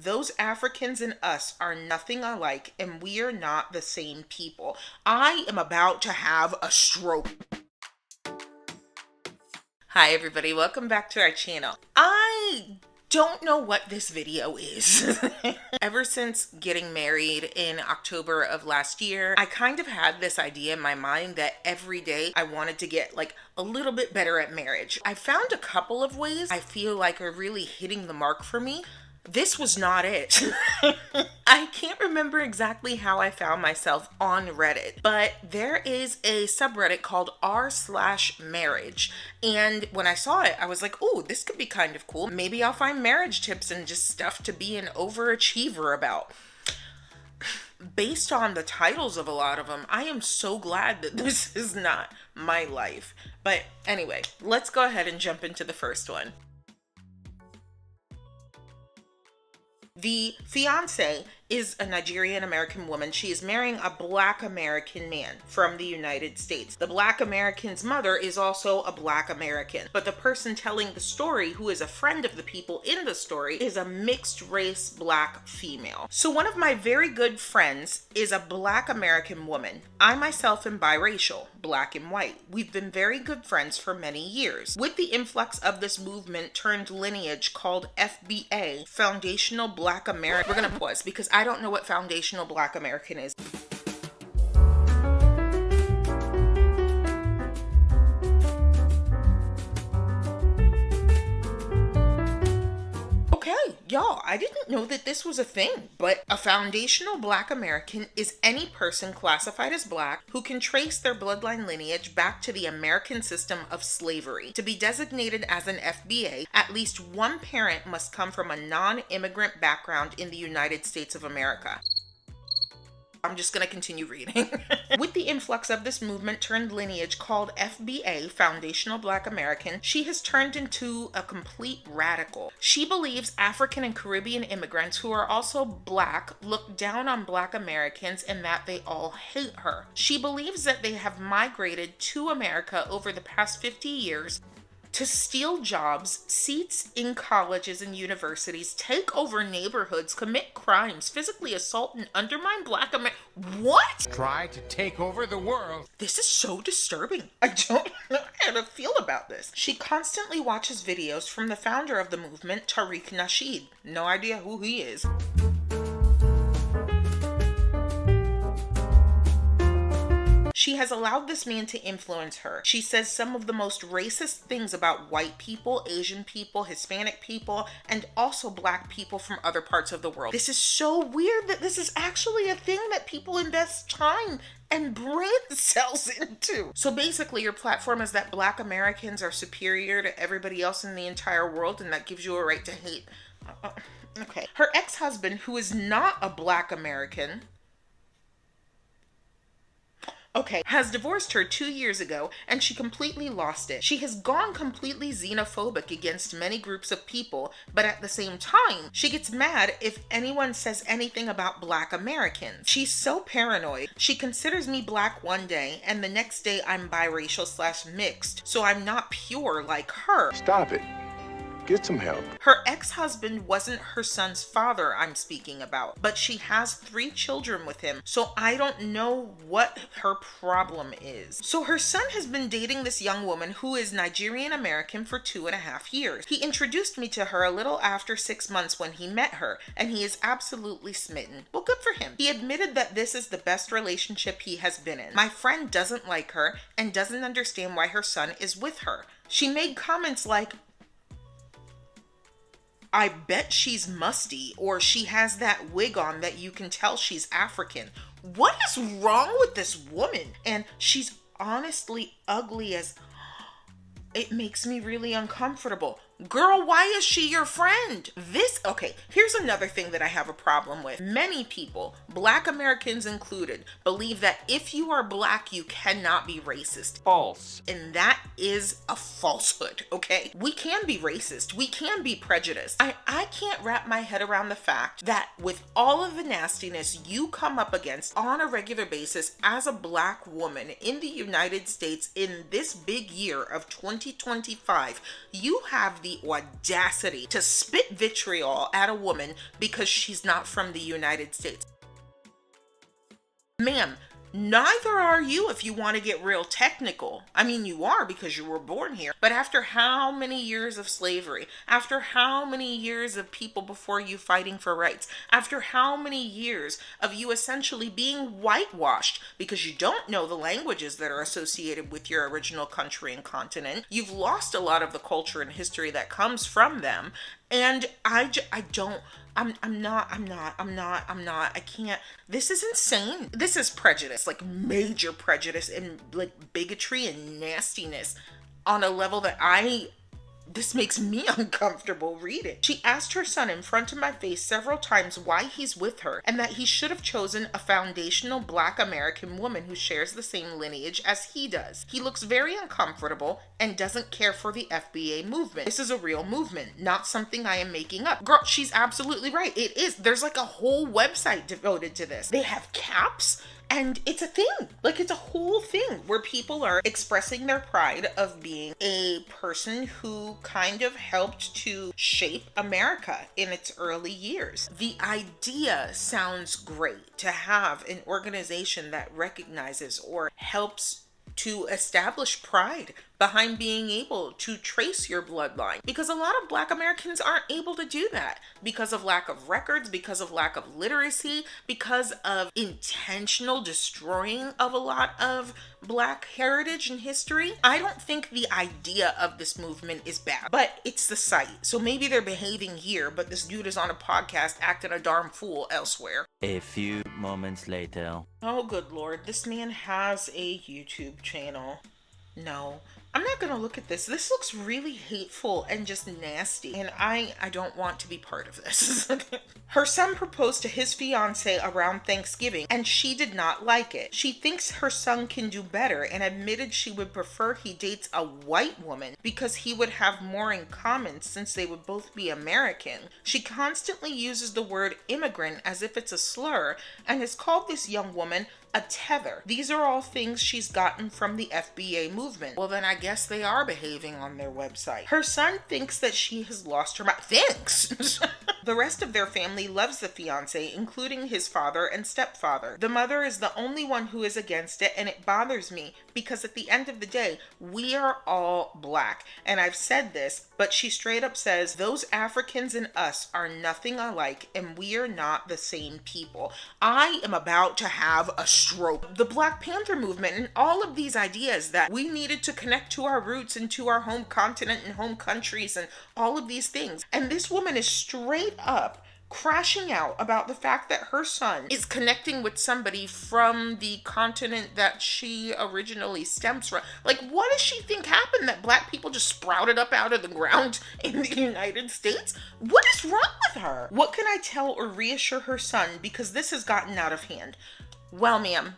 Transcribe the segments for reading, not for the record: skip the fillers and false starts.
those Africans and us are nothing alike, and we are not the same people. I am about to have a stroke. Hi everybody, welcome back to our channel. I don't know what this video is. Ever since getting married in October of last year, I kind of had this idea in my mind that every day I wanted to get like a little bit better at marriage. I found a couple of ways I feel like are really hitting the mark for me. This was not it. I can't remember exactly how I found myself on Reddit, but there is a subreddit called r/marriage. And when I saw it, I was like, oh, this could be kind of cool. Maybe I'll find marriage tips and just stuff to be an overachiever about. Based on the titles of a lot of them, I am so glad that this is not my life. But anyway, let's go ahead and jump into the first one. The fiance is a Nigerian American woman. She is marrying a Black American man from the United States. The Black American's mother is also a Black American, but the person telling the story, who is a friend of the people in the story, is a mixed race Black female. So one of my very good friends is a Black American woman. I myself am biracial, Black and white. We've been very good friends for many years. With the influx of this movement turned lineage called FBA, Foundational Black American, we're gonna pause because I don't know what Foundational Black American is. Y'all, I didn't know that this was a thing, but a foundational Black American is any person classified as Black who can trace their bloodline lineage back to the American system of slavery. To be designated as an FBA, at least one parent must come from a non-immigrant background in the United States of America. I'm just going to continue reading. With the influx of this movement turned lineage called FBA, Foundational Black American, she has turned into a complete radical. She believes African and Caribbean immigrants who are also Black look down on Black Americans and that they all hate her. She believes that they have migrated to America over the past 50 years to steal jobs, seats in colleges and universities, take over neighborhoods, commit crimes, physically assault and undermine Black America. What? Try to take over the world. This is so disturbing. I don't know how to feel about this. She constantly watches videos from the founder of the movement, Tariq Nasheed. No idea who he is. She has allowed this man to influence her. She says some of the most racist things about white people, Asian people, Hispanic people, and also Black people from other parts of the world. This is so weird that this is actually a thing that people invest time and brain cells into. So basically your platform is that Black Americans are superior to everybody else in the entire world, and that gives you a right to hate. Okay. Her ex-husband, who is not a Black American, has divorced her 2 years ago, and she completely lost it. She has gone completely xenophobic against many groups of people, but at the same time, she gets mad if anyone says anything about Black Americans. She's so paranoid. She considers me Black one day, and the next day I'm biracial/mixed, so I'm not pure like her. Stop it. Get some help. Her ex-husband wasn't her son's father I'm speaking about, but she has 3 children with him, so I don't know what her problem is. So her son has been dating this young woman who is Nigerian American for 2.5 years. He introduced me to her a little after 6 months when he met her, and he is absolutely smitten. Well, good for him. He admitted that this is the best relationship he has been in. My friend doesn't like her and doesn't understand why her son is with her. She made comments like, I bet she's musty, or she has that wig on that you can tell she's African. What is wrong with this woman? And she's honestly ugly as... It makes me really uncomfortable. Girl, why is she your friend? Okay, here's another thing that I have a problem with. Many people, Black Americans included, believe that if you are Black, you cannot be racist. False. And that is a falsehood, okay? We can be racist. We can be prejudiced. I can't wrap my head around the fact that with all of the nastiness you come up against on a regular basis as a Black woman in the United States in this big year of 2025, you have the the audacity to spit vitriol at a woman because she's not from the United States. Ma'am, neither are you if you want to get real technical. I mean, you are because you were born here. But after how many years of slavery, after how many years of people before you fighting for rights, after how many years of you essentially being whitewashed because you don't know the languages that are associated with your original country and continent, you've lost a lot of the culture and history that comes from them. And I can't. This is insane. This is prejudice, like major prejudice and like bigotry and nastiness on a level that this makes me uncomfortable reading. She asked her son in front of my face several times why he's with her and that he should have chosen a foundational Black American woman who shares the same lineage as he does. He looks very uncomfortable and doesn't care for the FBA movement. This is a real movement, not something I am making up. Girl, she's absolutely right. It is. There's like a whole website devoted to this. They have caps. And it's a thing. Like, it's a whole thing where people are expressing their pride of being a person who kind of helped to shape America in its early years. The idea sounds great to have an organization that recognizes or helps to establish pride behind being able to trace your bloodline, because a lot of Black Americans aren't able to do that because of lack of records, because of lack of literacy, because of intentional destroying of a lot of Black heritage and history. I don't think the idea of this movement is bad, but it's the site. So maybe they're behaving here, but this dude is on a podcast acting a darn fool elsewhere. A few moments later. Oh, good Lord. This man has a YouTube channel. No, I'm not going to look at this. This looks really hateful and just nasty. And I don't want to be part of this. Her son proposed to his fiance around Thanksgiving, and she did not like it. She thinks her son can do better and admitted she would prefer he dates a white woman because he would have more in common since they would both be American. She constantly uses the word immigrant as if it's a slur and has called this young woman a tether. These are all things she's gotten from the FBA movement. Well, then I guess they are behaving on their website. Her son thinks that she has lost her mind. Thanks! The rest of their family loves the fiance, including his father and stepfather. The mother is the only one who is against it, and it bothers me because at the end of the day, we are all Black. And I've said this, but she straight up says, those Africans and us are nothing alike, and we are not the same people. I am about to have a stroke. The Black Panther movement and all of these ideas that we needed to connect to our roots and to our home continent and home countries and all of these things. And this woman is straight up crashing out about the fact that her son is connecting with somebody from the continent that she originally stems from. Like, what does she think happened, that Black people just sprouted up out of the ground in the United States? What is wrong with her? What can I tell or reassure her son, because this has gotten out of hand? Well, ma'am,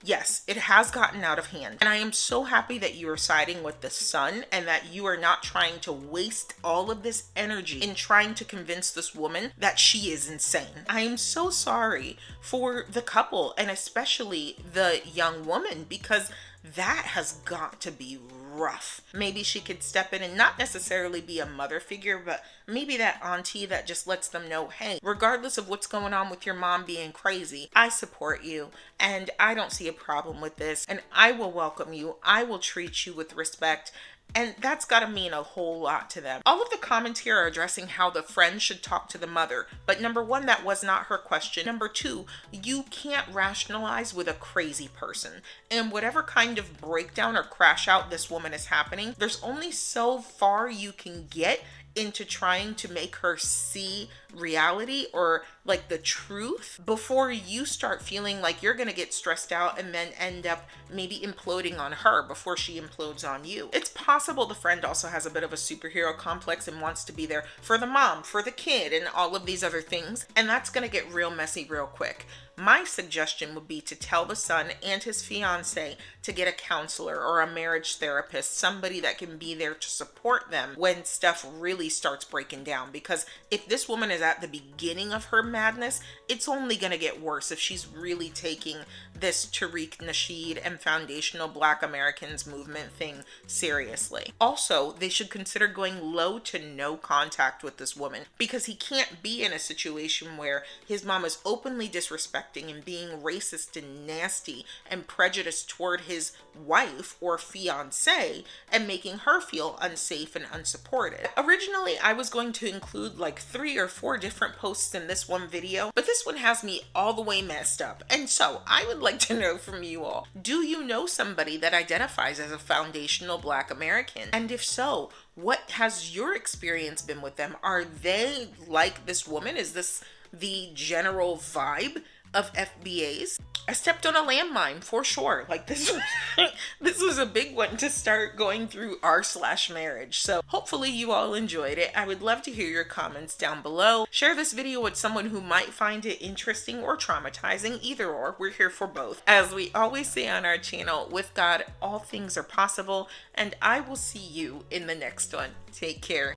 yes, it has gotten out of hand. And I am so happy that you are siding with the son and that you are not trying to waste all of this energy in trying to convince this woman that she is insane. I am so sorry for the couple and especially the young woman, because that has got to be rough. Maybe she could step in and not necessarily be a mother figure, but maybe that auntie that just lets them know, hey, regardless of what's going on with your mom being crazy, I support you and I don't see a problem with this, and I will welcome you. I will treat you with respect. And that's got to mean a whole lot to them. All of the comments here are addressing how the friend should talk to the mother. But number one, that was not her question. Number two, you can't rationalize with a crazy person. And whatever kind of breakdown or crash out this woman is happening, there's only so far you can get into trying to make her see reality or like the truth before you start feeling like you're gonna get stressed out and then end up maybe imploding on her before she implodes on you. It's possible the friend also has a bit of a superhero complex and wants to be there for the mom, for the kid, and all of these other things, and that's gonna get real messy real quick. My suggestion would be to tell the son and his fiance to get a counselor or a marriage therapist, somebody that can be there to support them when stuff really really starts breaking down, because if this woman is at the beginning of her madness, it's only going to get worse if she's really taking this Tariq Nasheed and Foundational Black Americans movement thing seriously. Also, they should consider going low to no contact with this woman, because he can't be in a situation where his mom is openly disrespecting and being racist and nasty and prejudiced toward his wife or fiance and making her feel unsafe and unsupported. Originally, I was going to include like 3 or 4 different posts in this one video, but this one has me all the way messed up. And so I would like to know from you all, do you know somebody that identifies as a foundational Black American? And if so, what has your experience been with them? Are they like this woman? Is this the general vibe of FBAs? I stepped on a landmine for sure. Like this was a big one to start going through r/marriage. So hopefully you all enjoyed it. I would love to hear your comments down below. Share this video with someone who might find it interesting or traumatizing. Either or, we're here for both. As we always say on our channel, with God, all things are possible, and I will see you in the next one. Take care.